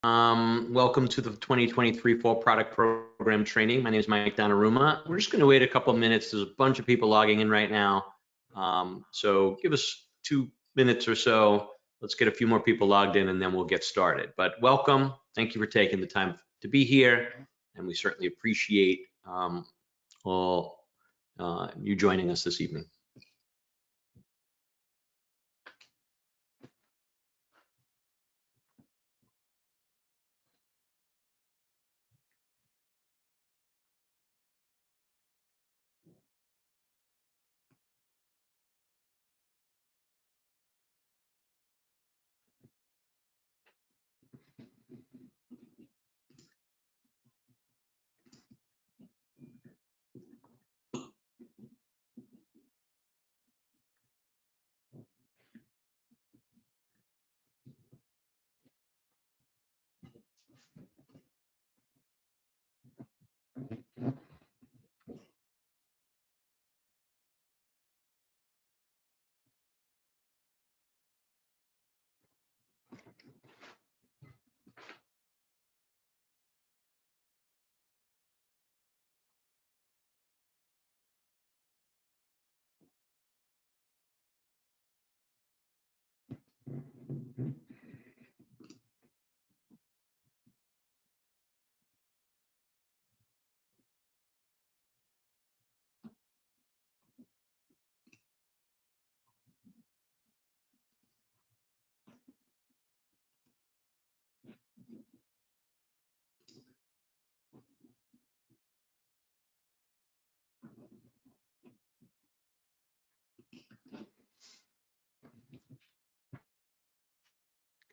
Welcome to the 2023 Fall Product Program training. My name is Mike Donnarumma. We're just going to wait a couple of minutes. There's a bunch of people logging in right now. So give us 2 minutes or so. Let's get a few more people logged in and then we'll get started. But welcome. Thank you for taking the time to be here. And we certainly appreciate all you joining us this evening.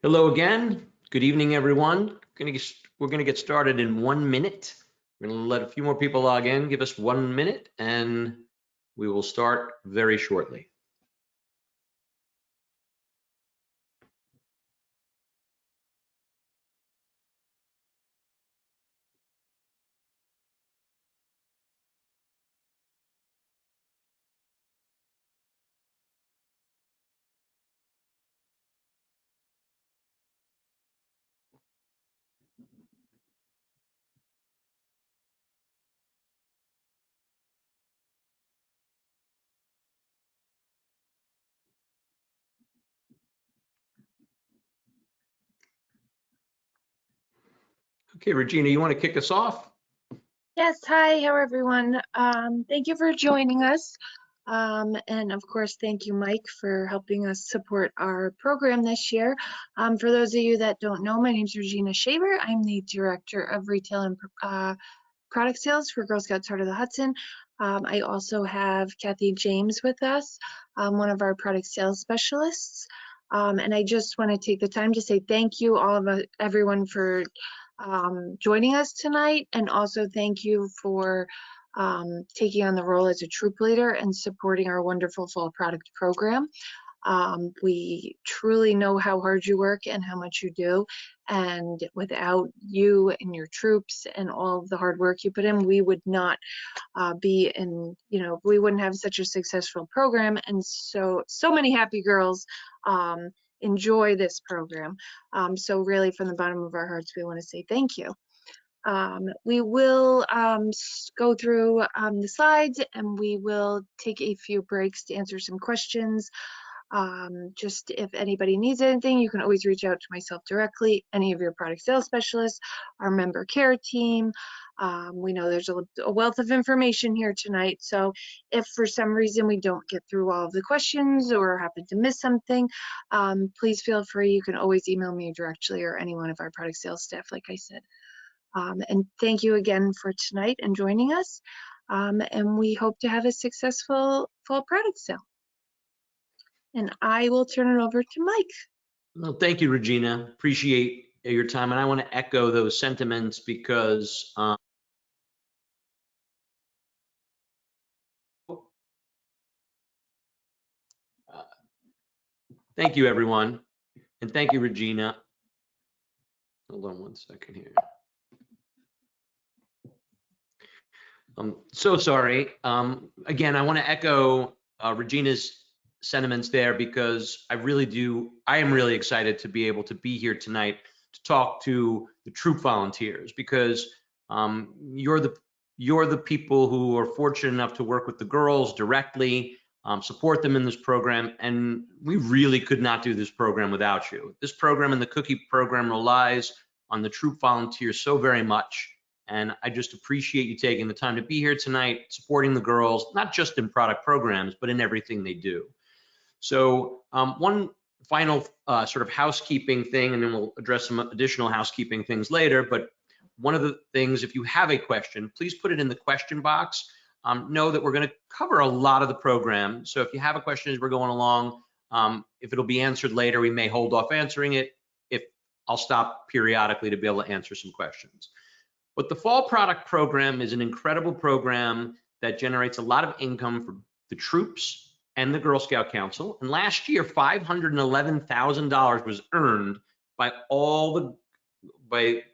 Hello again. Good evening, everyone. We're going to get started in 1 minute. We're going to let a few more people log in. Give us 1 minute, and we will start very shortly. Okay, Regina, you want to kick us off? Yes, hi, how everyone. Thank you for joining us. And of course, thank you, Mike, for helping us support our program this year. For those of you that don't know, my name is Regina Shaver. I'm the Director of Retail and Product Sales for Girl Scouts Heart of the Hudson. I also have Kathy James with us, one of our product sales specialists. And I just want to take the time to say thank you, everyone, for joining us tonight, and also thank you for taking on the role as a troop leader and supporting our wonderful fall product program. We truly know how hard you work and how much you do, and without you and your troops and all of the hard work you put in, we would not be in, we wouldn't have such a successful program, and so many happy girls enjoy this program. So really, from the bottom of our hearts, we want to say thank you. We will go through the slides, and we will take a few breaks to answer some questions. Just if anybody needs anything, you can always reach out to myself directly, any of your product sales specialists, our member care team. We know there's a wealth of information here tonight, so if for some reason we don't get through all of the questions or happen to miss something, please feel free. You can always email me directly or any one of our product sales staff, like I said. And thank you again for tonight and joining us, and we hope to have a successful fall product sale. And I will turn it over to Mike. Well, thank you, Regina. Appreciate your time. And I want to echo those sentiments because thank you, everyone. And thank you, Regina. Hold on 1 second here. I'm so sorry. Again, I want to echo Regina's sentiments there because I am really excited to be able to be here tonight to talk to the troop volunteers, because you're the people who are fortunate enough to work with the girls directly, support them in this program, and we really could not do this program without you. This program and the cookie program relies on the troop volunteers so very much, and I just appreciate you taking the time to be here tonight, supporting the girls, not just in product programs, but in everything they do. So one final sort of housekeeping thing, and then we'll address some additional housekeeping things later, but one of the things, if you have a question, please put it in the question box. Know that we're going to cover a lot of the program. So if you have a question as we're going along, if it'll be answered later, we may hold off answering it. If I'll stop periodically to be able to answer some questions. But the Fall Product Program is an incredible program that generates a lot of income for the troops and the Girl Scout Council. And last year, $511,000 was earned by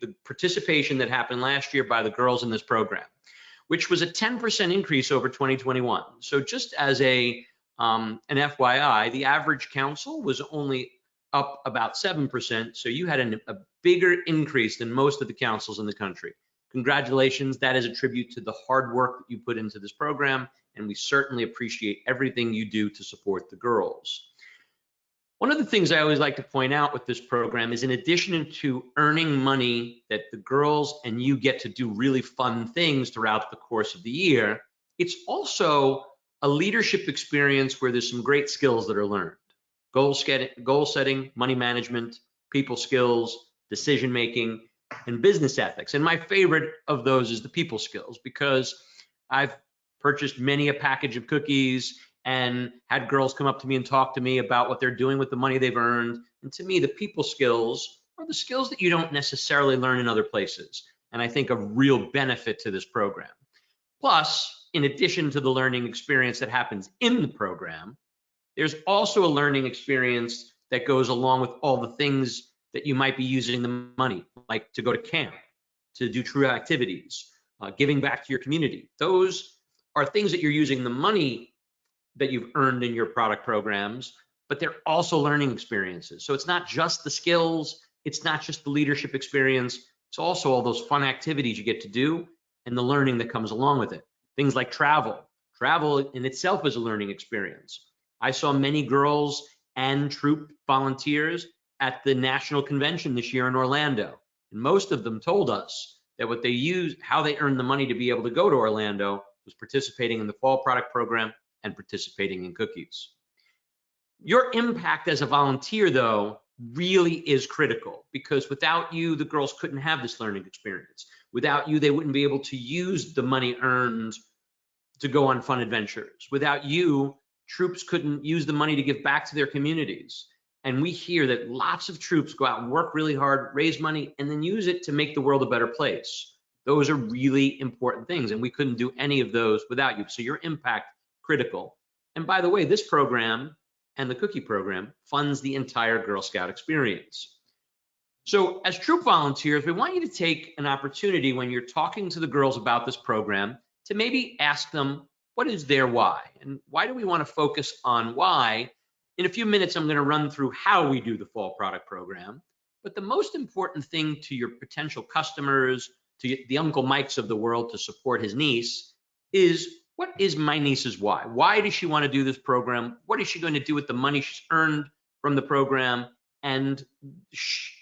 the participation that happened last year by the girls in this program, which was a 10% increase over 2021. So just as an FYI, the average council was only up about 7%. So you had a bigger increase than most of the councils in the country. Congratulations. That is a tribute to the hard work that you put into this program, and we certainly appreciate everything you do to support the girls. One of the things I always like to point out with this program is, in addition to earning money that the girls and you get to do really fun things throughout the course of the year, it's also a leadership experience where there's some great skills that are learned. Goal setting, money management, people skills, decision making, and business ethics. And my favorite of those is the people skills, because I've purchased many a package of cookies and had girls come up to me and talk to me about what they're doing with the money they've earned. And to me, the people skills are the skills that you don't necessarily learn in other places, and I think a real benefit to this program. Plus, in addition to the learning experience that happens in the program, there's also a learning experience that goes along with all the things that you might be using the money, like to go to camp, to do true activities, giving back to your community. Those are things that you're using the money that you've earned in your product programs, but they're also learning experiences. So it's not just the skills, it's not just the leadership experience, it's also all those fun activities you get to do and the learning that comes along with it. Things like travel. Travel in itself is a learning experience. I saw many girls and troop volunteers at the national convention this year in Orlando, and most of them told us that what they used, how they earned the money to be able to go to Orlando, was participating in the Fall Product Program and participating in cookies. Your impact as a volunteer, though, really is critical, because without you, the girls couldn't have this learning experience. Without you, they wouldn't be able to use the money earned to go on fun adventures. Without you, troops couldn't use the money to give back to their communities. And we hear that lots of troops go out and work really hard, raise money, and then use it to make the world a better place. Those are really important things, and we couldn't do any of those without you. So your impact, critical. And by the way, this program and the cookie program funds the entire Girl Scout experience. So as troop volunteers, we want you to take an opportunity when you're talking to the girls about this program to maybe ask them, what is their why? And why do we want to focus on why? In a few minutes, I'm going to run through how we do the Fall Product Program. But the most important thing to your potential customers, to the Uncle Mikes of the world to support his niece, is, what is my niece's why? Why does she want to do this program? What is she going to do with the money she's earned from the program? And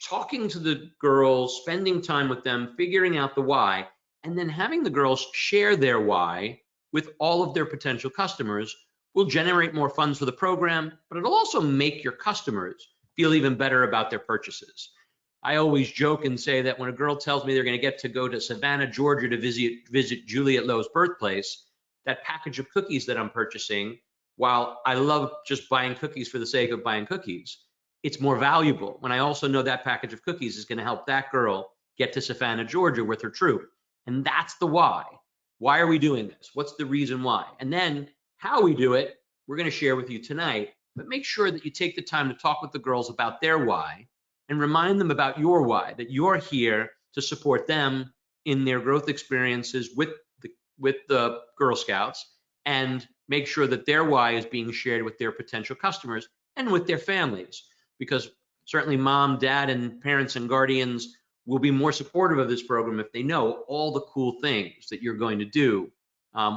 talking to the girls, spending time with them, figuring out the why, and then having the girls share their why with all of their potential customers will generate more funds for the program, but it'll also make your customers feel even better about their purchases. I always joke and say that when a girl tells me they're going to get to go to Savannah, Georgia to visit Juliet Lowe's birthplace, that package of cookies that I'm purchasing, while I love just buying cookies for the sake of buying cookies, it's more valuable when I also know that package of cookies is going to help that girl get to Savannah, Georgia with her troop. And that's the why. Why are we doing this? What's the reason why? And then how we do it, we're going to share with you tonight, but make sure that you take the time to talk with the girls about their why and remind them about your why, that you're here to support them in their growth experiences with the Girl Scouts, and make sure that their why is being shared with their potential customers and with their families. Because Certainly mom, dad, and parents and guardians will be more supportive of this program if they know all the cool things that you're going to do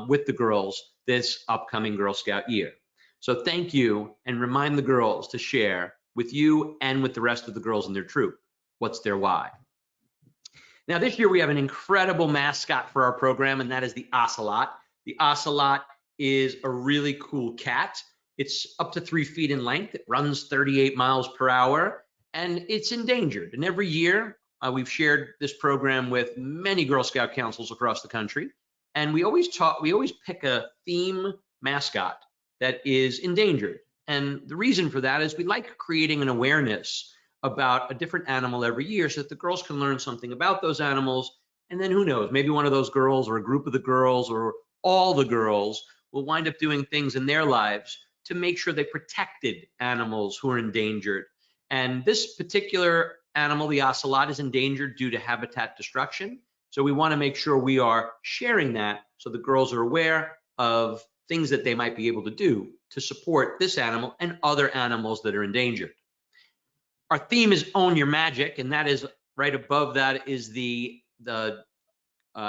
with the girls this upcoming Girl Scout year. So thank you, and remind the girls to share with you and with the rest of the girls in their troop what's their why. Now this year we have an incredible mascot for our program, and that is the ocelot. The ocelot is a really cool cat. It's up to 3 feet in length. It runs 38 miles per hour, and it's endangered. And every year we've shared this program with many Girl Scout councils across the country, and we always pick a theme mascot that is endangered. And the reason for that is we like creating an awareness about a different animal every year so that the girls can learn something about those animals. And then who knows, maybe one of those girls or a group of the girls or all the girls will wind up doing things in their lives to make sure they protected animals who are endangered. And this particular animal, the ocelot, is endangered due to habitat destruction. So we want to make sure we are sharing that so the girls are aware of things that they might be able to do to support this animal and other animals that are endangered. Our theme is Own Your Magic, and that is right above that is the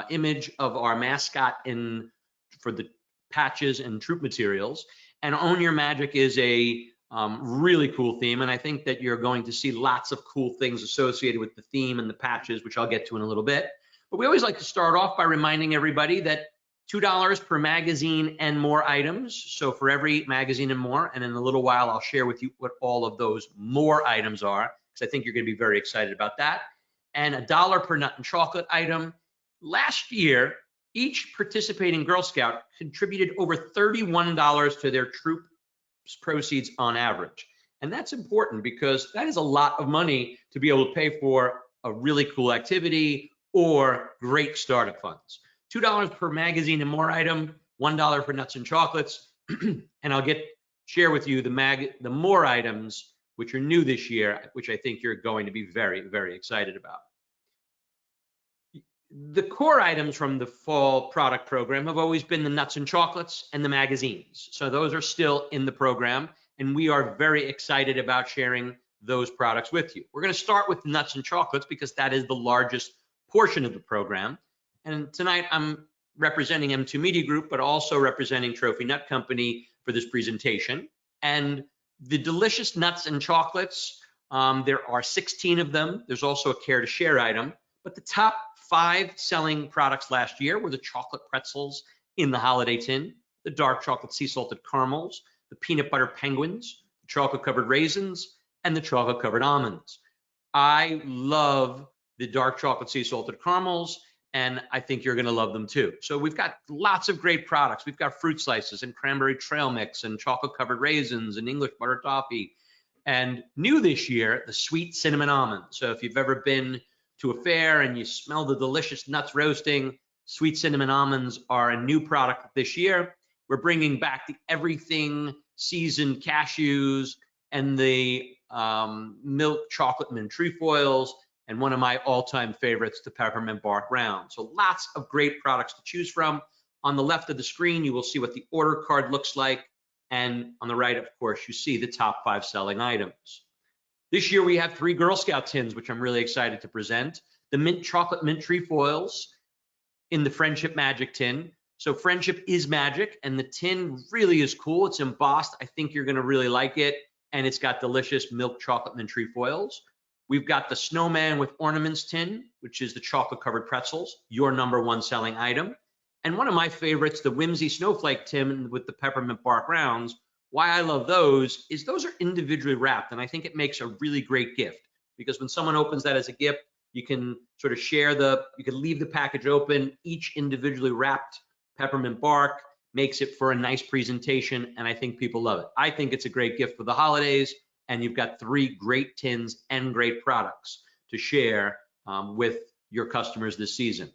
image of our mascot for the patches and troop materials. And Own Your Magic is a really cool theme, and I think that you're going to see lots of cool things associated with the theme and the patches, which I'll get to in a little bit. But we always like to start off by reminding everybody that $2 per magazine and more items. So for every magazine and more, and in a little while, I'll share with you what all of those more items are, because I think you're going to be very excited about that. And $1 per nut and chocolate item. Last year, each participating Girl Scout contributed over $31 to their troop proceeds on average. And that's important because that is a lot of money to be able to pay for a really cool activity or great startup funds. $2 per magazine and more item, $1 for nuts and chocolates, and I'll share with you the more items which are new this year, which I think you're going to be very, very excited about. The core items from the fall product program have always been the nuts and chocolates and the magazines. So those are still in the program, and we are very excited about sharing those products with you. We're going to start with the nuts and chocolates because that is the largest portion of the program. And tonight I'm representing M2 Media Group, but also representing Trophy Nut Company for this presentation. And the delicious nuts and chocolates, there are 16 of them. There's also a care to share item, but the top 5 selling products last year were the chocolate pretzels in the holiday tin, the dark chocolate sea salted caramels, the peanut butter penguins, the chocolate covered raisins, and the chocolate covered almonds. I love the dark chocolate sea salted caramels, and I think you're going to love them too. So we've got lots of great products. We've got fruit slices and cranberry trail mix and chocolate covered raisins and English butter toffee. And new this year, the sweet cinnamon almonds. So if you've ever been to a fair and you smell the delicious nuts roasting, sweet cinnamon almonds are a new product this year. We're bringing back the everything seasoned cashews and the milk chocolate mint trefoils, and one of my all-time favorites, the peppermint bark round. So lots of great products to choose from. On the left of the screen, you will see what the order card looks like. And on the right, of course, you see the top 5 selling items. This year, we have 3 Girl Scout tins, which I'm really excited to present. The mint chocolate mint trefoils in the Friendship Magic tin. So friendship is magic, and the tin really is cool. It's embossed. I think you're going to really like it. And it's got delicious milk chocolate mint trefoils. We've got the Snowman with Ornaments tin, which is the chocolate covered pretzels, your #1 selling item. And one of my favorites, the Whimsy Snowflake tin with the peppermint bark rounds. Why I love those is those are individually wrapped, and I think it makes a really great gift because when someone opens that as a gift, you can sort of you can leave the package open. Each individually wrapped peppermint bark makes it for a nice presentation, and I think people love it. I think it's a great gift for the holidays, and you've got 3 great tins and great products to share with your customers this season.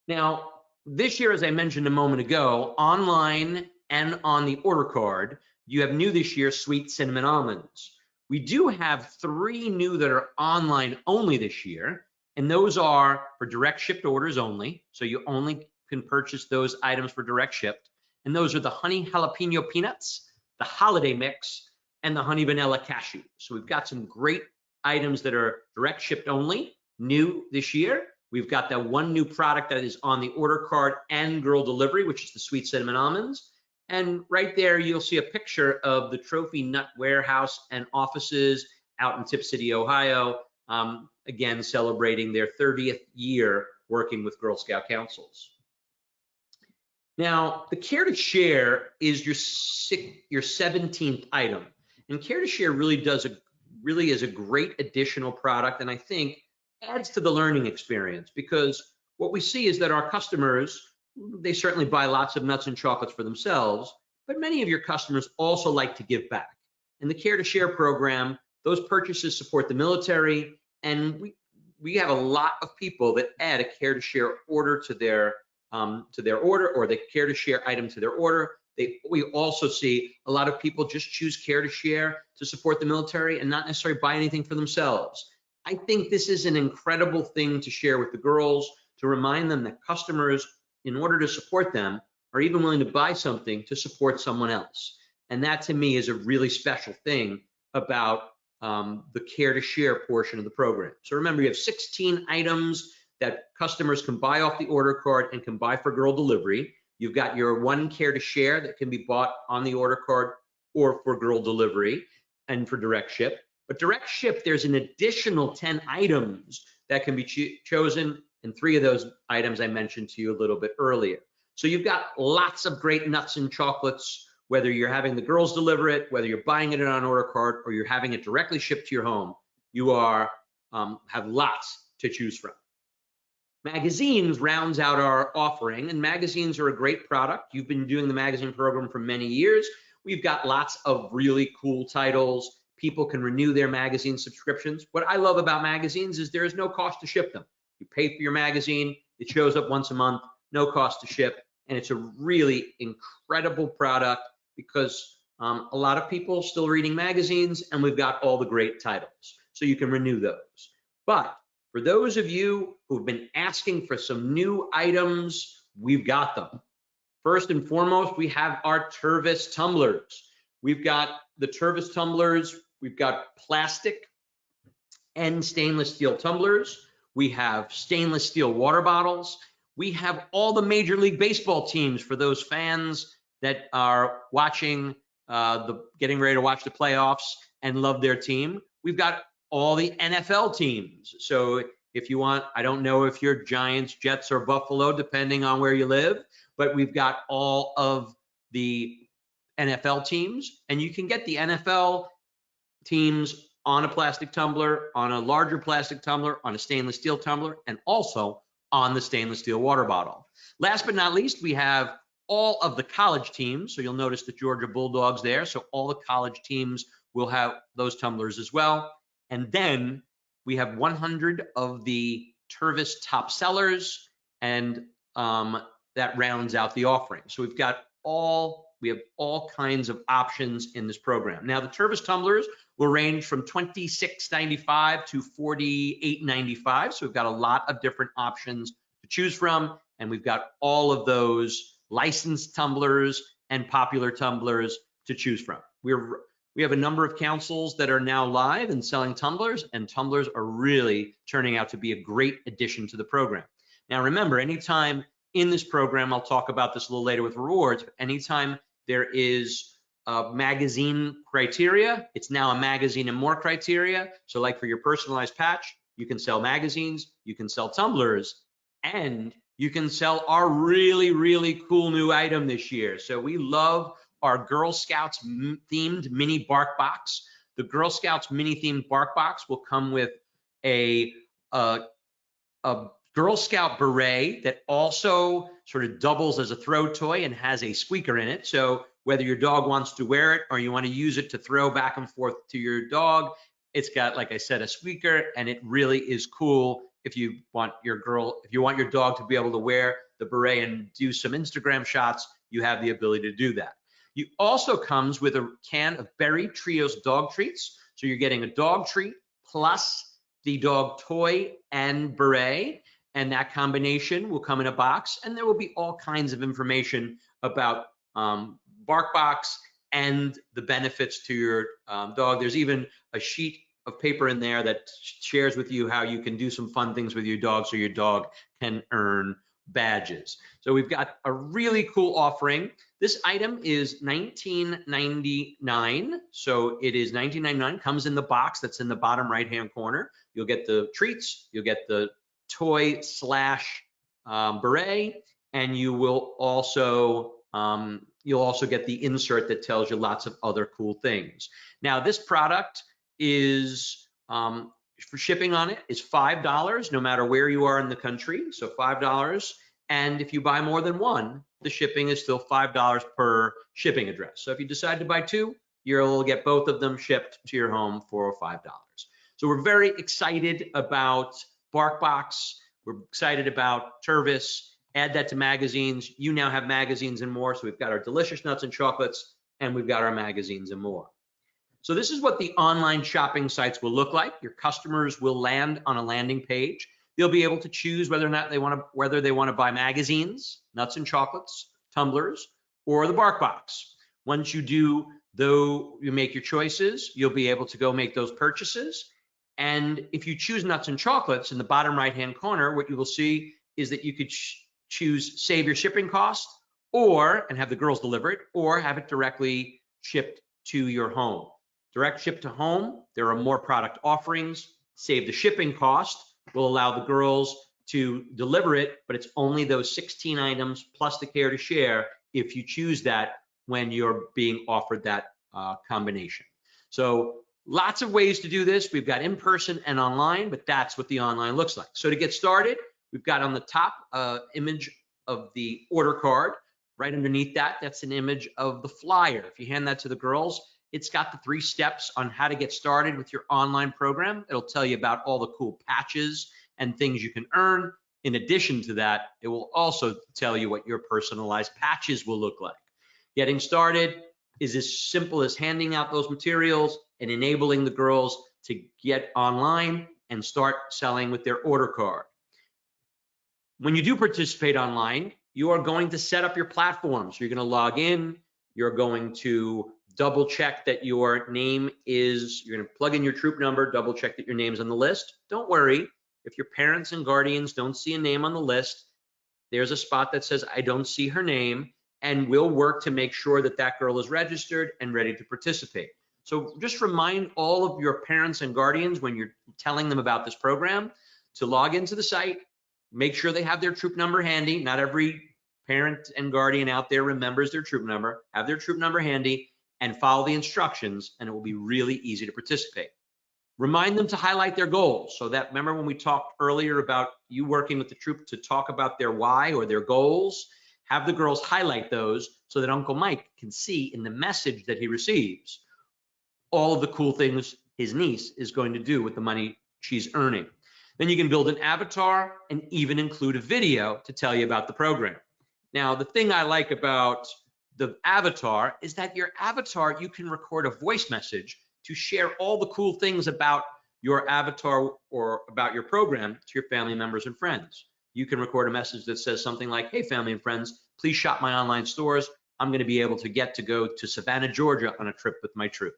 Now, this year, as I mentioned a moment ago, online and on the order card, you have new this year sweet cinnamon almonds. We do have 3 new that are online only this year, and those are for direct shipped orders only. So you only can purchase those items for direct shipped. And those are the honey jalapeno peanuts, the holiday mix, and the honey vanilla cashew. So we've got some great items that are direct shipped only, new this year. We've got that one new product that is on the order card and girl delivery, which is the sweet cinnamon almonds. And right there, you'll see a picture of the Trophy Nut Warehouse and offices out in Tip City, Ohio, again, celebrating their 30th year working with Girl Scout councils. Now, the Care to Share is your 17th item. And Care to Share really is a great additional product, and I think adds to the learning experience, because what we see is that our customers, they certainly buy lots of nuts and chocolates for themselves, but many of your customers also like to give back. In the Care to Share program, those purchases support the military, and we have a lot of people that add a Care to Share order to their order, or the Care to Share item to their order. We also see a lot of people just choose Care to Share to support the military and not necessarily buy anything for themselves. I think this is an incredible thing to share with the girls, to remind them that customers, in order to support them, are even willing to buy something to support someone else. And that, to me, is a really special thing about the Care to Share portion of the program. So remember, you have 16 items that customers can buy off the order card and can buy for girl delivery. You've got your one Care to Share that can be bought on the order card or for girl delivery and for direct ship. But direct ship, there's an additional 10 items that can be chosen, and 3 of those items I mentioned to you a little bit earlier. So you've got lots of great nuts and chocolates, whether you're having the girls deliver it, whether you're buying it on order card, or you're having it directly shipped to your home. You have lots to choose from. Magazines rounds out our offering, and magazines are a great product. You've been doing the magazine program for many years. We've got lots of really cool titles. People can renew their magazine subscriptions. What I love about magazines is there is no cost to ship them. You pay for your magazine, it shows up once a month, no cost to ship, and it's a really incredible product because a lot of people still reading magazines, and we've got all the great titles, so you can renew those. But for those of you who've been asking for some new items, we've got them. First and foremost, we have our Tervis tumblers. We've got the Tervis tumblers. We've got plastic and stainless steel tumblers. We have stainless steel water bottles. We have all the Major League Baseball teams for those fans that are watching, getting ready to watch the playoffs and love their team. We've got all the NFL teams. So if you want, I don't know if you're Giants, Jets, or Buffalo, depending on where you live, but we've got all of the NFL teams, and you can get the NFL teams on a plastic tumbler, on a larger plastic tumbler, on a stainless steel tumbler, and also on the stainless steel water bottle. Last but not least, we have all of the college teams. So you'll notice the Georgia Bulldogs there. So all the college teams will have those tumblers as well. And then we have 100 of the Tervis top sellers, and that rounds out the offering. So we have all kinds of options in this program. Now, the Tervis tumblers will range from $26.95 to $48.95. So we've got a lot of different options to choose from, and we've got all of those licensed tumblers and popular tumblers to choose from. We have a number of councils that are now live and selling tumblers, and tumblers are really turning out to be a great addition to the program. Now, remember, anytime in this program, I'll talk about this a little later with rewards, but anytime there is a magazine criteria, it's now a magazine and more criteria. So like for your personalized patch, you can sell magazines, you can sell tumblers, and you can sell our really, really cool new item this year. So we love our Girl Scouts themed mini bark box. The Girl Scouts mini themed bark box will come with a Girl Scout beret that also sort of doubles as a throw toy and has a squeaker in it. So whether your dog wants to wear it or you want to use it to throw back and forth to your dog, it's got, like I said, a squeaker, and it really is cool. If you want your dog to be able to wear the beret and do some Instagram shots, you have the ability to do that. You also comes with a can of Berry Trios dog treats. So you're getting a dog treat plus the dog toy and beret, and that combination will come in a box, and there will be all kinds of information about BarkBox and the benefits to your dog. There's even a sheet of paper in there that shares with you how you can do some fun things with your dog so your dog can earn badges. So we've got a really cool offering. This item is $19.99. So it is $19.99, comes in the box that's in the bottom right-hand corner. You'll get the treats, you'll get the toy slash beret, and you will also you'll also get the insert that tells you lots of other cool things. Now, this product is for shipping on it is $5 no matter where you are in the country, so $5. And if you buy more than one, the shipping is still $5 per shipping address. So if you decide to buy two, you'll get both of them shipped to your home for $5. So we're very excited about BarkBox. We're excited about Tervis. Add that to magazines. You now have magazines and more. So we've got our delicious nuts and chocolates, and we've got our magazines and more. So this is what the online shopping sites will look like. Your customers will land on a landing page. They'll be able to choose whether or not they want to buy magazines, nuts and chocolates, tumblers, or the BarkBox. Once you do, though, you make your choices, you'll be able to go make those purchases. And if you choose nuts and chocolates, in the bottom right-hand corner, what you will see is that you could choose save your shipping cost, and have the girls deliver it, or have it directly shipped to your home. Direct ship to home, there are more product offerings. Save the shipping cost will allow the girls to deliver it, but it's only those 16 items plus the care to share if you choose that when you're being offered that combination. So lots of ways to do this. We've got in person and online, but that's what the online looks like. So to get started, we've got on the top image of the order card. Right underneath that, that's an image of the flyer. If you hand that to the girls, it's got the 3 steps on how to get started with your online program. It'll tell you about all the cool patches and things you can earn. In addition to that, it will also tell you what your personalized patches will look like. Getting started is as simple as handing out those materials and enabling the girls to get online and start selling with their order card. When you do participate online, you are going to set up your platforms. You're going to log in. You're going to double check that your name is, you're going to plug in your troop number, double check that your name's on the list. Don't worry, if your parents and guardians don't see a name on the list, there's a spot that says, I don't see her name, and we'll work to make sure that that girl is registered and ready to participate. So just remind all of your parents and guardians when you're telling them about this program to log into the site, make sure they have their troop number handy. Not every parent and guardian out there remembers their troop number. Have their troop number handy and follow the instructions, and it will be really easy to participate. Remind them to highlight their goals. So that, remember when we talked earlier about you working with the troop to talk about their why or their goals? Have the girls highlight those so that Uncle Mike can see in the message that he receives all of the cool things his niece is going to do with the money she's earning. Then you can build an avatar and even include a video to tell you about the program. Now, the thing I like about the avatar is that your avatar, you can record a voice message to share all the cool things about your avatar or about your program to your family members and friends. You can record a message that says something like, hey, family and friends, please shop my online stores. I'm going to be able to get to go to Savannah, Georgia on a trip with my troop.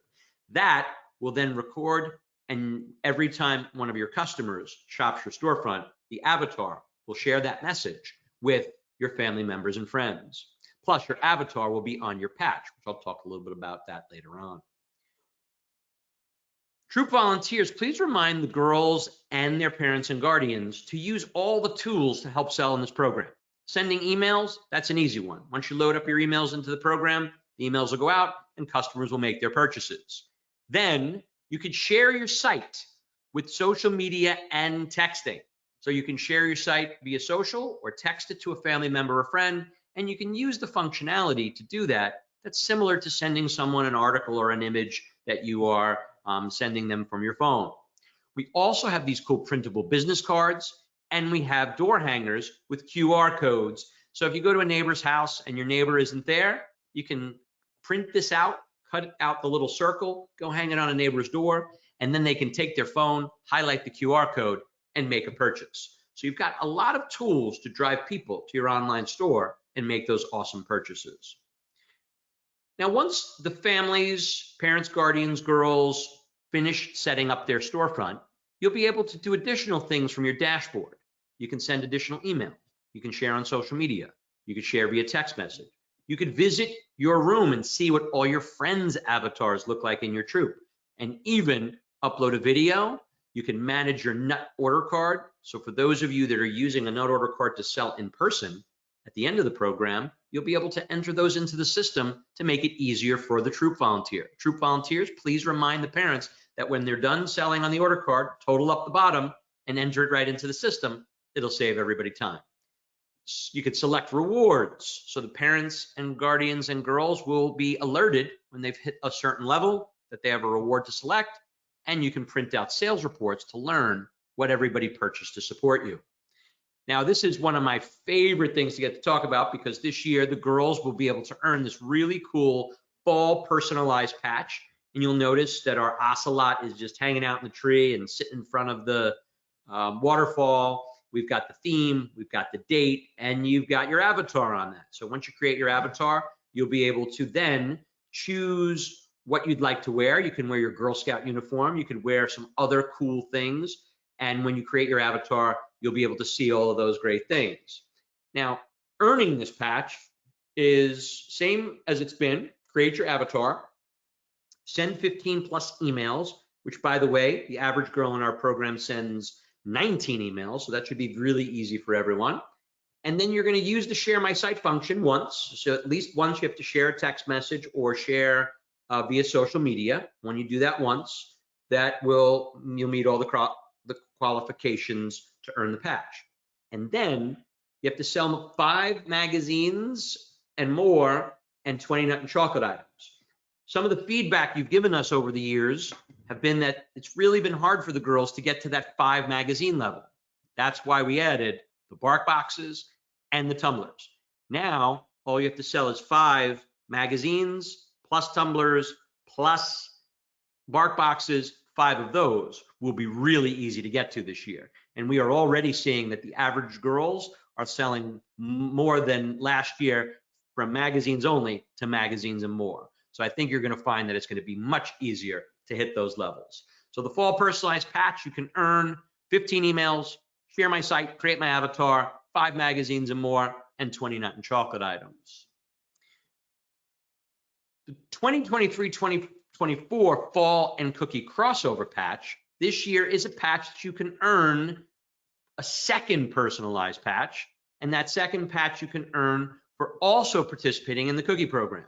That will then record, and every time one of your customers shops your storefront, the avatar will share that message with your family members and friends. Plus, your avatar will be on your patch, which I'll talk a little bit about that later on. Troop volunteers, please remind the girls and their parents and guardians to use all the tools to help sell in this program. Sending emails, that's an easy one. Once you load up your emails into the program, the emails will go out and customers will make their purchases. Then you can share your site with social media and texting. So you can share your site via social or text it to a family member or friend, and you can use the functionality to do that. That's similar to sending someone an article or an image that you are sending them from your phone. We also have these cool printable business cards, and we have door hangers with QR codes. So if you go to a neighbor's house and your neighbor isn't there, you can print this out, cut out the little circle, go hang it on a neighbor's door, and then they can take their phone, highlight the QR code, and make a purchase. So you've got a lot of tools to drive people to your online store and make those awesome purchases. Now, once the families, parents, guardians, girls finish setting up their storefront, you'll be able to do additional things from your dashboard. You can send additional email. You can share on social media. You can share via text message. You could visit your room and see what all your friends' avatars look like in your troop, and even upload a video. You can manage your nut order card. So for those of you that are using a nut order card to sell in person, at the end of the program, you'll be able to enter those into the system to make it easier for the troop volunteer. Troop volunteers, please remind the parents that when they're done selling on the order card, total up the bottom and enter it right into the system. It'll save everybody time. You could select rewards. So the parents and guardians and girls will be alerted when they've hit a certain level that they have a reward to select, and you can print out sales reports to learn what everybody purchased to support you. Now, this is one of my favorite things to get to talk about, because this year the girls will be able to earn this really cool fall personalized patch. And you'll notice that our ocelot is just hanging out in the tree and sitting in front of the waterfall. We've got the theme, we've got the date, and you've got your avatar on that. So once you create your avatar, you'll be able to then choose what you'd like to wear. You can wear your Girl Scout uniform. You could wear some other cool things. And when you create your avatar, you'll be able to see all of those great things. Now, earning this patch is same as it's been. Create your avatar, send 15 plus emails, which, by the way, the average girl in our program sends 19 emails, so that should be really easy for everyone. And then you're going to use the share my site function once. So at least once you have to share a text message or share via social media. When you do that once, you'll meet all the qualifications to earn the patch. And then you have to sell 5 magazines and more and 20 nut and chocolate items. Some of the feedback you've given us over the years have been that it's really been hard for the girls to get to that 5 magazine level. That's why we added the bark boxes and the tumblers. Now, all you have to sell is 5 magazines plus tumblers plus bark boxes. 5 of those will be really easy to get to this year. And we are already seeing that the average girls are selling more than last year from magazines only to magazines and more. So I think you're going to find that it's going to be much easier to hit those levels. So the fall personalized patch, you can earn 15 emails, share my site, create my avatar, 5 magazines and more, and 20 nut and chocolate items. The 2023-2024 fall and cookie crossover patch, this year is a patch that you can earn a second personalized patch, and that second patch you can earn for also participating in the cookie program.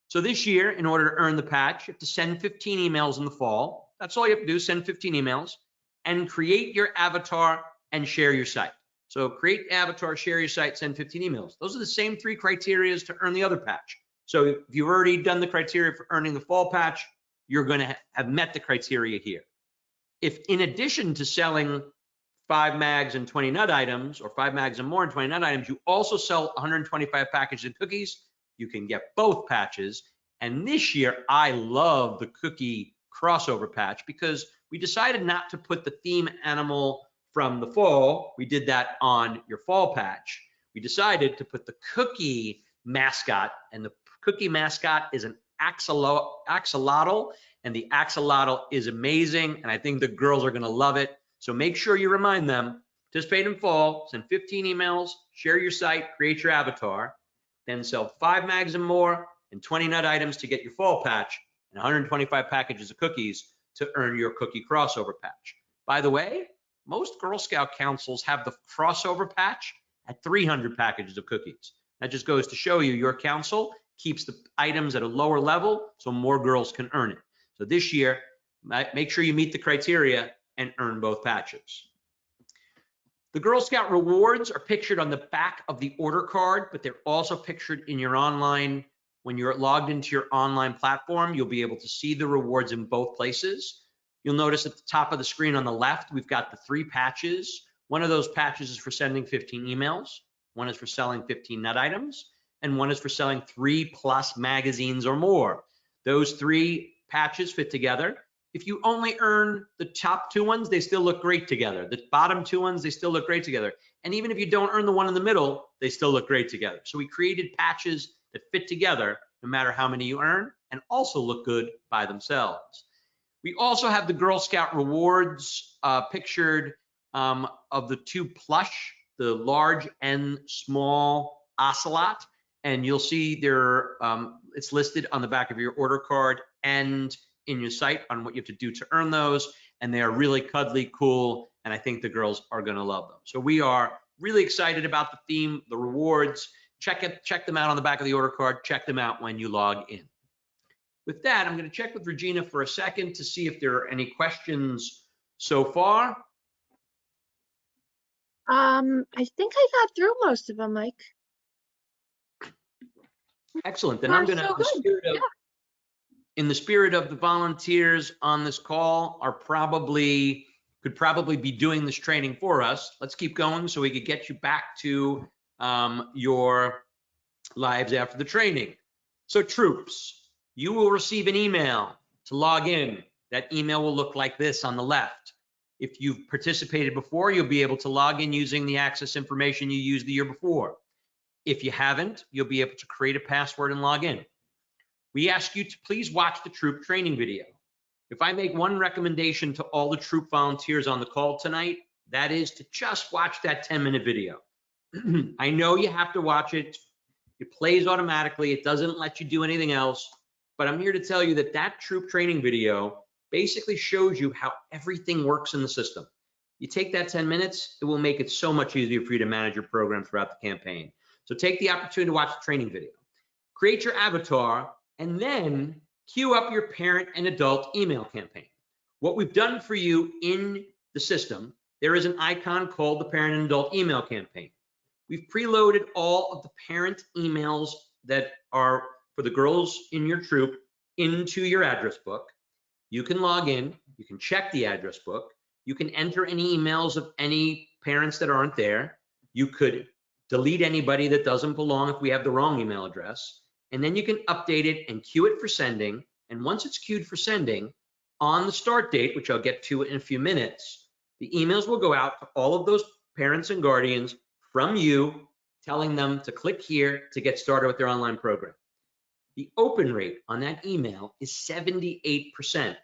So this year, in order to earn the patch, you have to send 15 emails in the fall. That's all you have to do, send 15 emails and create your avatar and share your site. So create avatar, share your site, send 15 emails. Those are the same 3 criteria to earn the other patch. So if you've already done the criteria for earning the fall patch, you're going to have met the criteria here. If in addition to selling 5 mags and 20 nut items, or 5 mags and more and 20 nut items, you also sell 125 packages of cookies, you can get both patches. And this year, I love the cookie crossover patch because we decided not to put the theme animal from the fall. We did that on your fall patch. We decided to put the cookie mascot, and the cookie mascot is an axolotl, and the axolotl is amazing, and I think the girls are going to love it. So make sure you remind them, participate in fall, send 15 emails, share your site, create your avatar, then sell 5 mags and more and 20 nut items to get your fall patch, and 125 packages of cookies to earn your cookie crossover patch. By the way, most Girl Scout councils have the crossover patch at 300 packages of cookies. That just goes to show you your council keeps the items at a lower level so more girls can earn it. So this year, make sure you meet the criteria and earn both patches. The Girl Scout rewards are pictured on the back of the order card, but they're also pictured in your online. When you're logged into your online platform, you'll be able to see the rewards in both places. You'll notice at the top of the screen on the left, we've got the 3 patches. One of those patches is for sending 15 emails. One is for selling 15 nut items, and one is for selling 3+ magazines or more. Those 3 patches fit together. If you only earn the top 2 ones, they still look great together. The bottom 2 ones, they still look great together. And even if you don't earn the one in the middle, they still look great together. So we created patches that fit together no matter how many you earn, and also look good by themselves. We also have the Girl Scout rewards pictured of the two plush, the large and small ocelot, and you'll see there it's listed on the back of your order card and in your site on what you have to do to earn those, and they are really cuddly, cool, and I think the girls are going to love them. So we are really excited about the theme, the rewards. Check them out on the back of the order card. Check them out when you log in. With that, I'm going to check with Regina for a second to see if there are any questions so far. I think I got through most of them, Mike. Excellent. Then I'm going to, in the spirit of the volunteers on this call could probably be doing this training for us. Let's keep going so we could get you back to your lives after the training. So troops, you will receive an email to log in. That email will look like this on the left. If you've participated before, you'll be able to log in using the access information you used the year before. If you haven't, you'll be able to create a password and log in. We ask you to please watch the troop training video. If I make one recommendation to all the troop volunteers on the call tonight, that is to just watch that 10-minute video. I know you have to watch it. It plays automatically. It doesn't let you do anything else. But I'm here to tell you that that troop training video basically shows you how everything works in the system. You take that 10 minutes, it will make it so much easier for you to manage your program throughout the campaign. So take the opportunity to watch the training video. Create your avatar, and then queue up your parent and adult email campaign. What we've done for you in the system, there is an icon called the parent and adult email campaign. We've preloaded all of the parent emails that are for the girls in your troop into your address book. You can log in, you can check the address book, you can enter any emails of any parents that aren't there, you could delete anybody that doesn't belong if we have the wrong email address, and then you can update it and queue it for sending. And once it's queued for sending, on the start date, which I'll get to in a few minutes, the emails will go out to all of those parents and guardians from you, telling them to click here to get started with their online program. The open rate on that email is 78%.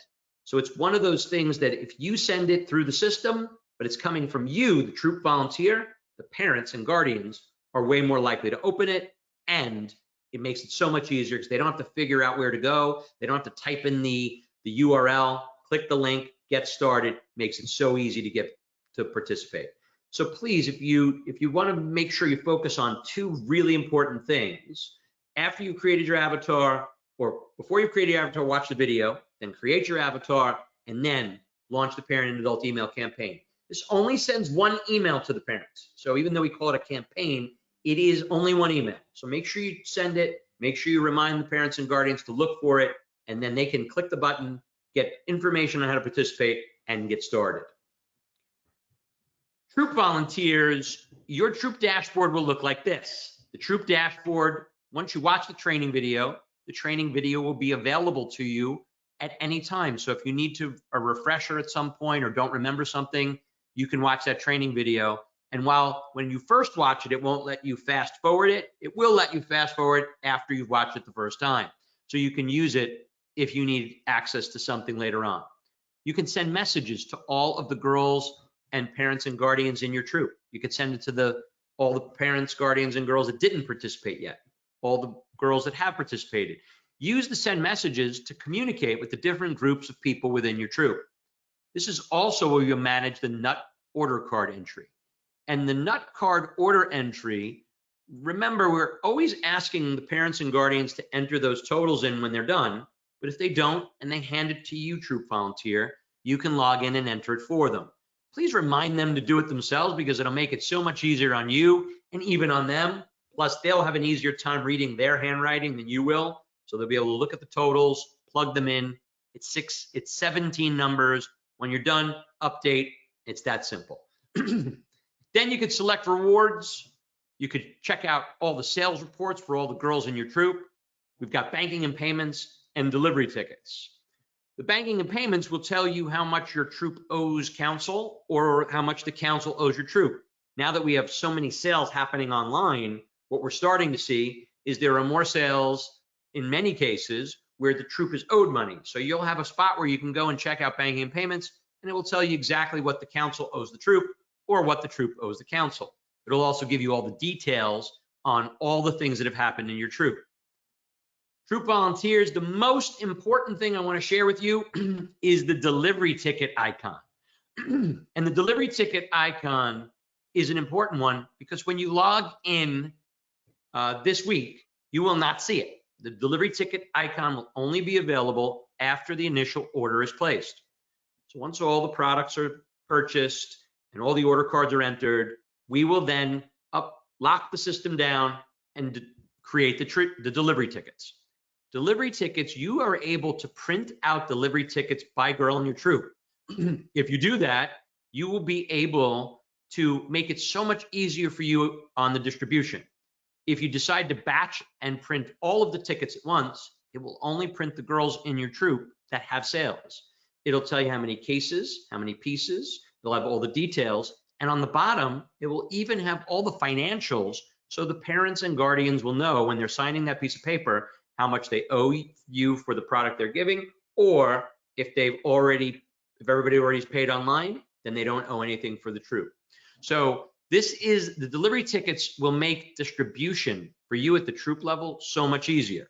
So it's one of those things that if you send it through the system, but it's coming from you, the troop volunteer, the parents and guardians are way more likely to open it, and it makes it so much easier because they don't have to figure out where to go. They don't have to type in the URL, click the link, get started. Makes it so easy to get to participate. So please, if you want to make sure you focus on two really important things, after you created your avatar, or before you create your avatar, watch the video, then create your avatar, and then launch the parent and adult email campaign. This only sends one email to the parents. So even though we call it a campaign, it is only one email. So make sure you send it, make sure you remind the parents and guardians to look for it, and then they can click the button, get information on how to participate, and get started. Troop volunteers, your troop dashboard will look like this. The troop dashboard, once you watch the training video will be available to you at any time. So if you need a refresher at some point or don't remember something, you can watch that training video. And when you first watch it, it won't let you fast forward it. It will let you fast forward after you've watched it the first time. So you can use it if you need access to something later on. You can send messages to all of the girls and parents and guardians in your troop. You could send it to all the parents, guardians, and girls that didn't participate yet, all the girls that have participated. Use the send messages to communicate with the different groups of people within your troop. This is also where you manage the NUT order card entry. And the NUT card order entry, remember, we're always asking the parents and guardians to enter those totals in when they're done, but if they don't and they hand it to you, troop volunteer, you can log in and enter it for them. Please remind them to do it themselves because it'll make it so much easier on you and even on them. Plus, they'll have an easier time reading their handwriting than you will. So they'll be able to look at the totals, plug them in. It's 17 numbers. When you're done, update. It's that simple. Then you could select rewards. You could check out all the sales reports for all the girls in your troop. We've got banking and payments and delivery tickets. The banking and payments will tell you how much your troop owes council or how much the council owes your troop. Now that we have so many sales happening online, what we're starting to see is there are more sales in many cases where the troop is owed money. So you'll have a spot where you can go and check out banking and payments, and it will tell you exactly what the council owes the troop or what the troop owes the council. It'll also give you all the details on all the things that have happened in your troop. Troop volunteers, the most important thing I want to share with you is the delivery ticket icon. And the delivery ticket icon is an important one because when you log in this week, you will not see it. The delivery ticket icon will only be available after the initial order is placed. So once all the products are purchased and all the order cards are entered, we will then lock the system down and create the delivery tickets. Delivery tickets, you are able to print out delivery tickets by girl in your troop. If you do that, you will be able to make it so much easier for you on the distribution. If you decide to batch and print all of the tickets at once, it will only print the girls in your troop that have sales. It'll tell you how many cases, how many pieces, it'll have all the details, and on the bottom, it will even have all the financials so the parents and guardians will know when they're signing that piece of paper how much they owe you for the product they're giving, or if everybody already's paid online, then they don't owe anything for the troop. So the delivery tickets will make distribution for you at the troop level so much easier.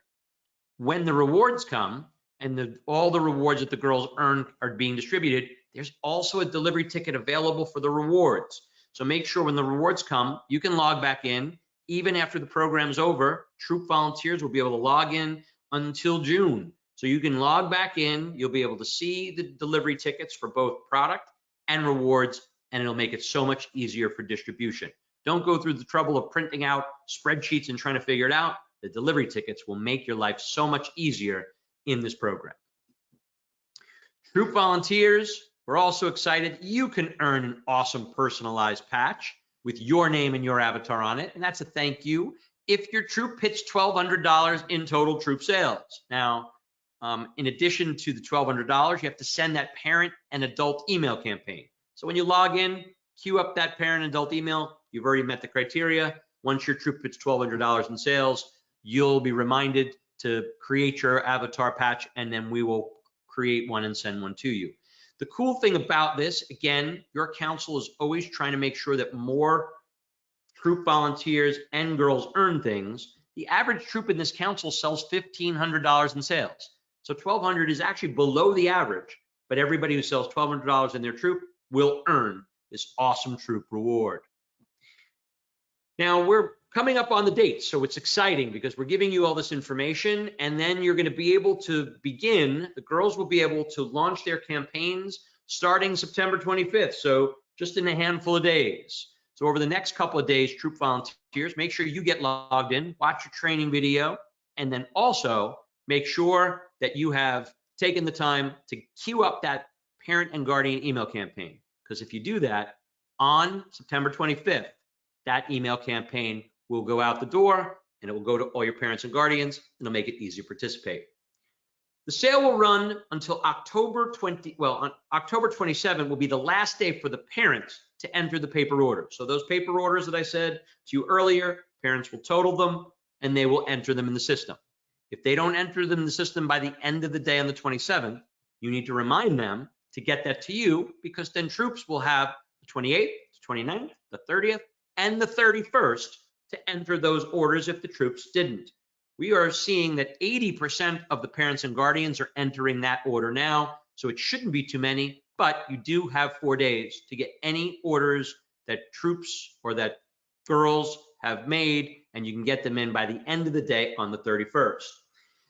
When the rewards come and all the rewards that the girls earn are being distributed, there's also a delivery ticket available for the rewards. So make sure when the rewards come, you can log back in. Even after the program's over, troop volunteers will be able to log in until June. So you can log back in, you'll be able to see the delivery tickets for both product and rewards, and it'll make it so much easier for distribution. Don't go through the trouble of printing out spreadsheets and trying to figure it out. The delivery tickets will make your life so much easier in this program. Troop volunteers, we're also excited. You can earn an awesome personalized patch with your name and your avatar on it, and that's a thank you if your troop hits $1,200 in total troop sales. Now, in addition to the $1,200, you have to send that parent and adult email campaign. So when you log in, queue up that parent and adult email. You've already met the criteria. Once your troop hits $1,200 in sales, you'll be reminded to create your avatar patch, and then we will create one and send one to you. The cool thing about this, again, your council is always trying to make sure that more troop volunteers and girls earn things. The average troop in this council sells $1,500 in sales. So $1,200 is actually below the average, but everybody who sells $1,200 in their troop will earn this awesome troop reward. Now we're coming up on the date, so it's exciting because we're giving you all this information, and then you're going to be able to begin, the girls will be able to launch their campaigns starting September 25th, so just in a handful of days. So over the next couple of days, troop volunteers, make sure you get logged in, watch your training video, and then also make sure that you have taken the time to queue up that parent and guardian email campaign, because if you do that on September 25th, that email campaign will go out the door and it will go to all your parents and guardians, and it'll make it easy to participate. The sale will run until October 27 will be the last day for the parents to enter the paper order. So those paper orders that I said to you earlier, parents will total them and they will enter them in the system. If they don't enter them in the system by the end of the day on the 27th, you need to remind them to get that to you, because then troops will have the 28th, the 29th, the 30th, and the 31st to enter those orders if the troops didn't. We are seeing that 80% of the parents and guardians are entering that order now, so it shouldn't be too many, but you do have 4 days to get any orders that troops or that girls have made, and you can get them in by the end of the day on the 31st.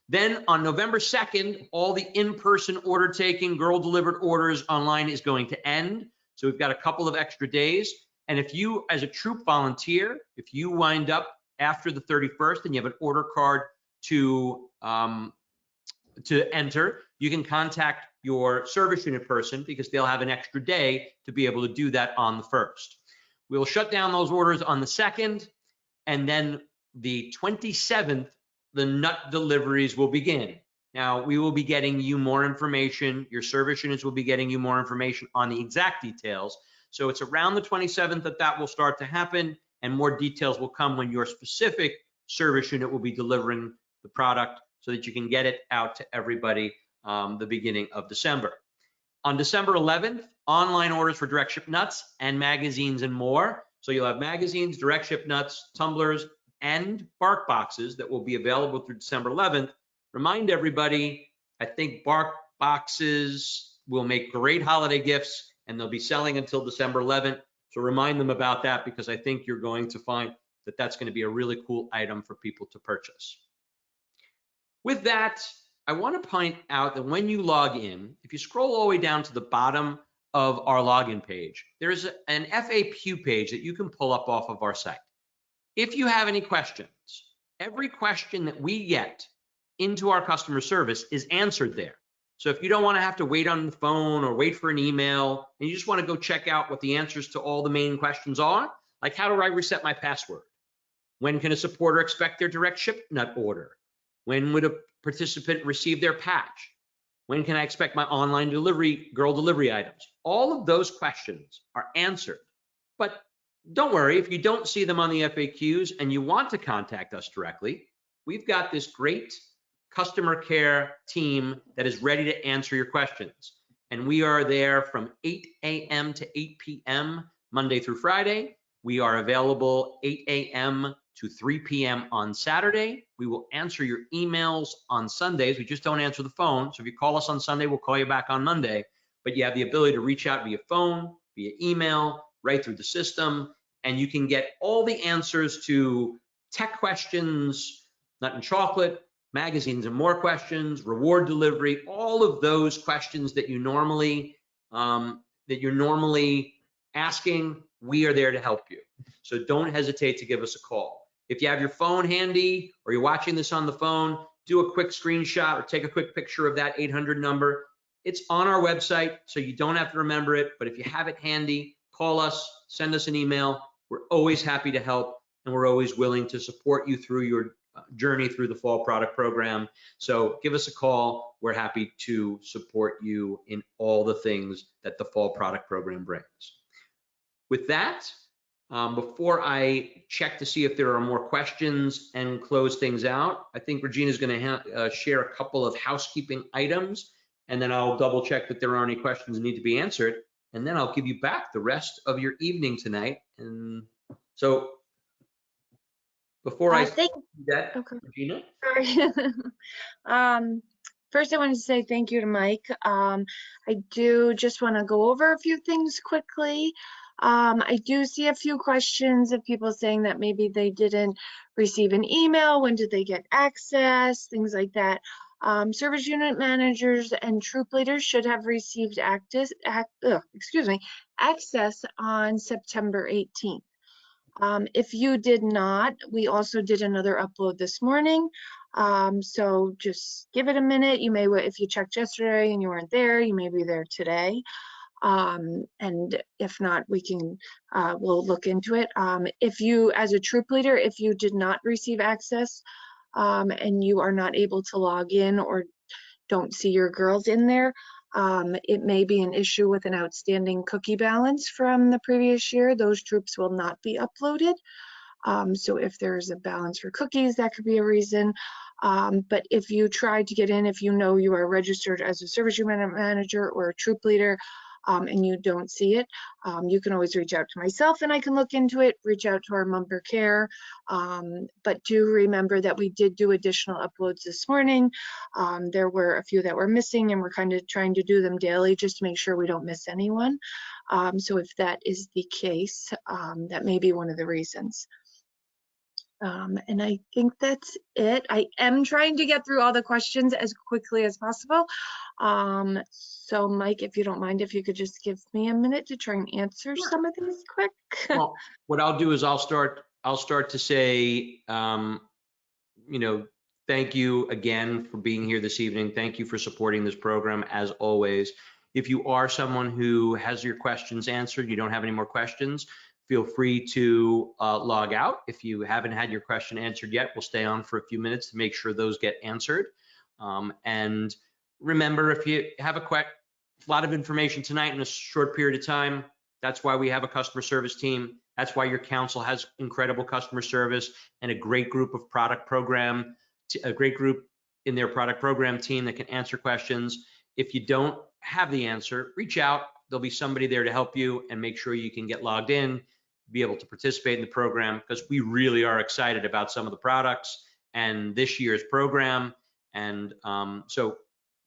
Then on November 2nd, all the in-person order taking, girl delivered orders online is going to end. So we've got a couple of extra days. And if you, as a troop volunteer, if you wind up after the 31st and you have an order card to enter, you can contact your service unit person, because they'll have an extra day to be able to do that on the 1st. We'll shut down those orders on the 2nd, and then the 27th, the nut deliveries will begin. Now, we will be getting you more information. Your service units will be getting you more information on the exact details. So it's around the 27th that will start to happen, and more details will come when your specific service unit will be delivering the product. so that you can get it out to everybody the beginning of December. On December 11th, online orders for direct ship nuts and magazines and more. So you'll have magazines, direct ship nuts, tumblers, and bark boxes that will be available through December 11th. Remind everybody, I think bark boxes will make great holiday gifts and they'll be selling until December 11th. So remind them about that, because I think you're going to find that that's going to be a really cool item for people to purchase. With that, I want to point out that when you log in, if you scroll all the way down to the bottom of our login page, there's an FAQ page that you can pull up off of our site. If you have any questions, every question that we get into our customer service is answered there. So if you don't want to have to wait on the phone or wait for an email, and you just want to go check out what the answers to all the main questions are, like how do I reset my password? When can a supporter expect their direct ship nut order? When would a participant receive their patch? When can I expect my online delivery, girl delivery items? All of those questions are answered. But don't worry, if you don't see them on the FAQs and you want to contact us directly, we've got this great customer care team that is ready to answer your questions. And we are there from 8 a.m. to 8 p.m. Monday through Friday. We are available 8 a.m. to 3 p.m. on Saturday. We will answer your emails on Sundays. We just don't answer the phone. So if you call us on Sunday, we'll call you back on Monday. But you have the ability to reach out via phone, via email, right through the system. And you can get all the answers to tech questions, nut and chocolate, magazines and more questions, reward delivery, all of those questions that you're normally asking. We are there to help you. So don't hesitate to give us a call. If you have your phone handy or you're watching this on the phone, do a quick screenshot or take a quick picture of that 800 number. It's on our website, so you don't have to remember it. But if you have it handy, call us, send us an email. We're always happy to help, and we're always willing to support you through your journey through the Fall Product Program. So give us a call. We're happy to support you in all the things that the Fall Product Program brings. With that, before I check to see if there are more questions and close things out, I think Regina's going to share a couple of housekeeping items, and then I'll double check that there are any questions that need to be answered, and then I'll give you back the rest of your evening tonight. And so before I do that, okay. Regina? Sorry. First, I want to say thank you to Mike. I do just want to go over a few things quickly. I do see a few questions of people saying that maybe they didn't receive an email. When did they get access? Things like that. Service unit managers and troop leaders should have received access on September 18th. If you did not, we also did another upload this morning. So just give it a minute. You may, if you checked yesterday and you weren't there, you may be there today. And if not, we can, we'll look into it. If you, as a troop leader, if you did not receive access and you are not able to log in or don't see your girls in there, it may be an issue with an outstanding cookie balance from the previous year. Those troops will not be uploaded. So if there's a balance for cookies, that could be a reason. But if you try to get in, if you know you are registered as a service unit manager or a troop leader, and you don't see it, you can always reach out to myself and I can look into it, reach out to our member care. But do remember that we did do additional uploads this morning. There were a few that were missing and we're kind of trying to do them daily just to make sure we don't miss anyone. So if that is the case, that may be one of the reasons. And I think that's it. I am trying to get through all the questions as quickly as possible. So Mike, if you don't mind, if you could just give me a minute to try and answer some of these quick. Well, what I'll do is I'll start to say, thank you again for being here this evening. Thank you for supporting this program as always. If you are someone who has your questions answered, you don't have any more questions, feel free to log out. If you haven't had your question answered yet, we'll stay on for a few minutes to make sure those get answered. And remember, if you have a lot of information tonight in a short period of time, that's why we have a customer service team. That's why your council has incredible customer service and a great group of product program, a great group in their product program team that can answer questions. If you don't have the answer, reach out. There'll be somebody there to help you and make sure you can get logged in, be able to participate in the program, because we really are excited about some of the products and this year's program. And so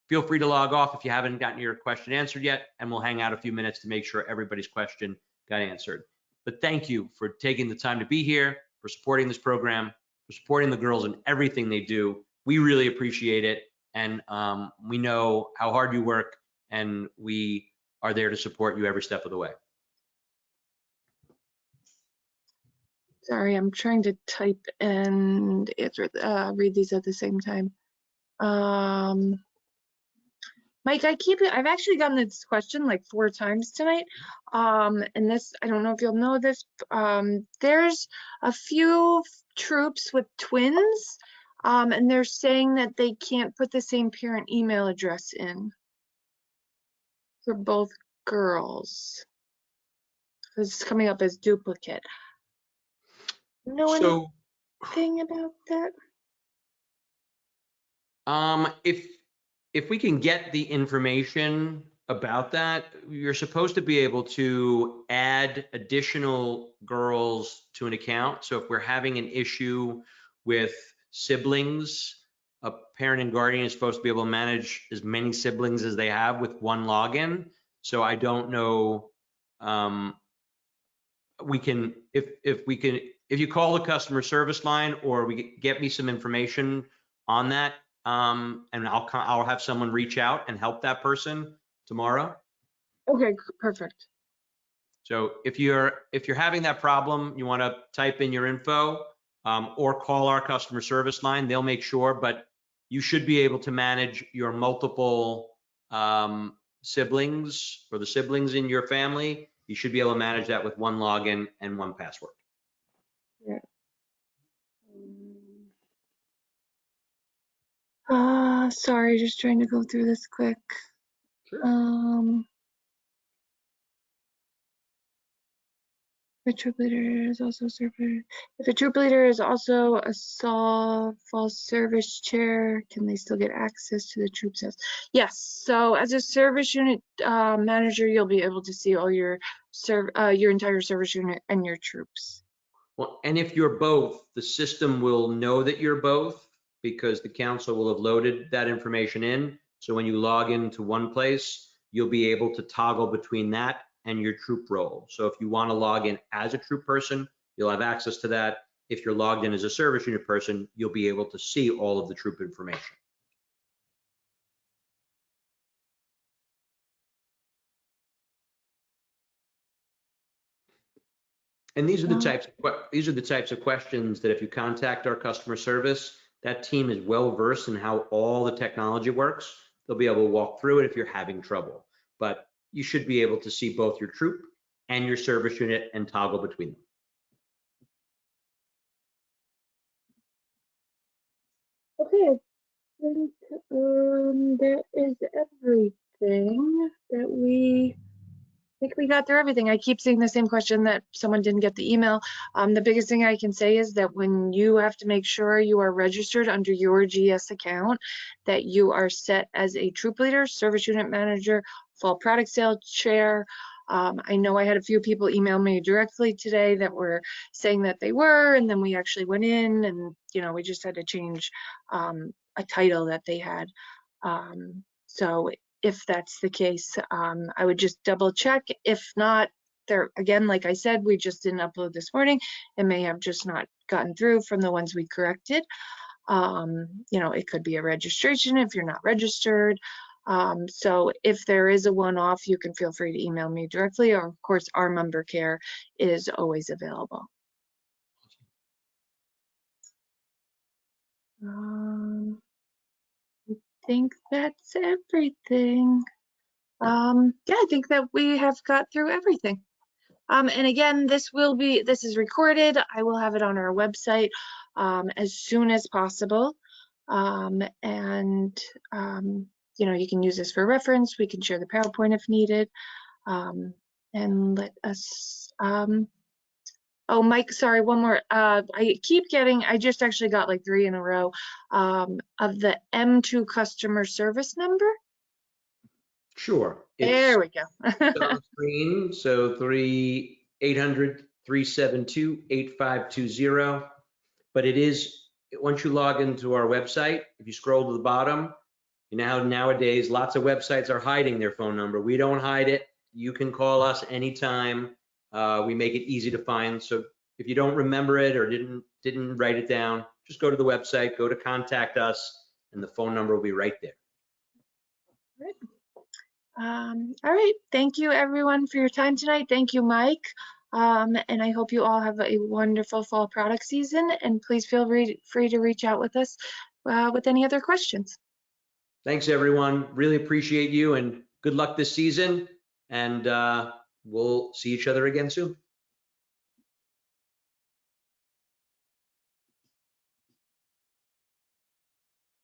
feel free to log off if you haven't gotten your question answered yet, and we'll hang out a few minutes to make sure everybody's question got answered. But thank you for taking the time to be here, for supporting this program, for supporting the girls in everything they do. We really appreciate it. And we know how hard you work, and we are there to support you every step of the way. Sorry, I'm trying to type and answer, read these at the same time. Mike, I've actually gotten this question like 4 times tonight. And this, I don't know if you'll know this, there's a few troops with twins, and they're saying that they can't put the same parent email address in for both girls. It's coming up as duplicate. Know anything about that? If we can get the information about that, you're supposed to be able to add additional girls to an account. So if we're having an issue with siblings, a parent and guardian is supposed to be able to manage as many siblings as they have with one login. So I don't know. We can, if you call the customer service line, or get me some information on that, and I'll have someone reach out and help that person tomorrow. Okay, perfect. So if you're having that problem, you want to type in your info, or call our customer service line. They'll make sure, but you should be able to manage your multiple siblings, or the siblings in your family. You should be able to manage that with one login and one password. Yeah. Sorry, just trying to go through this quick. Sure. A troop leader is also server. If a troop leader is also a fall service chair, can they still get access to the troops house? Yes. So as a service unit manager, you'll be able to see all your entire service unit and your troops. Well, and if you're both, the system will know that you're both, because the council will have loaded that information in. So when you log into one place, you'll be able to toggle between that and your troop role. So if you want to log in as a troop person, you'll have access to that. If you're logged in as a service unit person, you'll be able to see all of the troop information. And these are the types of questions that if you contact our customer service, that team is well versed in how all the technology works. They'll be able to walk through it if you're having trouble. But you should be able to see both your troop and your service unit and toggle between them. Okay, I think that is everything that we. I think we got through everything. I keep seeing the same question that someone didn't get the email. The biggest thing I can say is that when you have to make sure you are registered under your GS account, that you are set as a troop leader, service unit manager, fall product sale chair. I know I had a few people email me directly today that were saying that they were, and then we actually went in and, we just had to change a title that they had. So if that's the case, I would just double check. If not, there again, like I said, we just didn't upload this morning. It may have just not gotten through from the ones we corrected. It could be a registration if you're not registered. So if there is a one-off, you can feel free to email me directly, or of course our member care is always available. I think that's everything. Yeah, I think that we have got through everything. And again, this is recorded. I will have it on our website as soon as possible. You can use this for reference. We can share the PowerPoint if needed. And let us Oh, Mike, sorry, one more. I just actually got like 3 in a row of the M2 customer service number. Sure. It's There we go. on screen. So 800-372-8520. But it is, once you log into our website, if you scroll to the bottom, you know how nowadays lots of websites are hiding their phone number. We don't hide it. You can call us anytime. We make it easy to find. So if you don't remember it or didn't write it down, just go to the website, go to contact us, and the phone number will be right there. All right. Thank you everyone for your time tonight. Thank you, Mike. And I hope you all have a wonderful fall product season, and please feel free to reach out with us with any other questions. Thanks, everyone. Really appreciate you, and good luck this season. And we'll see each other again soon.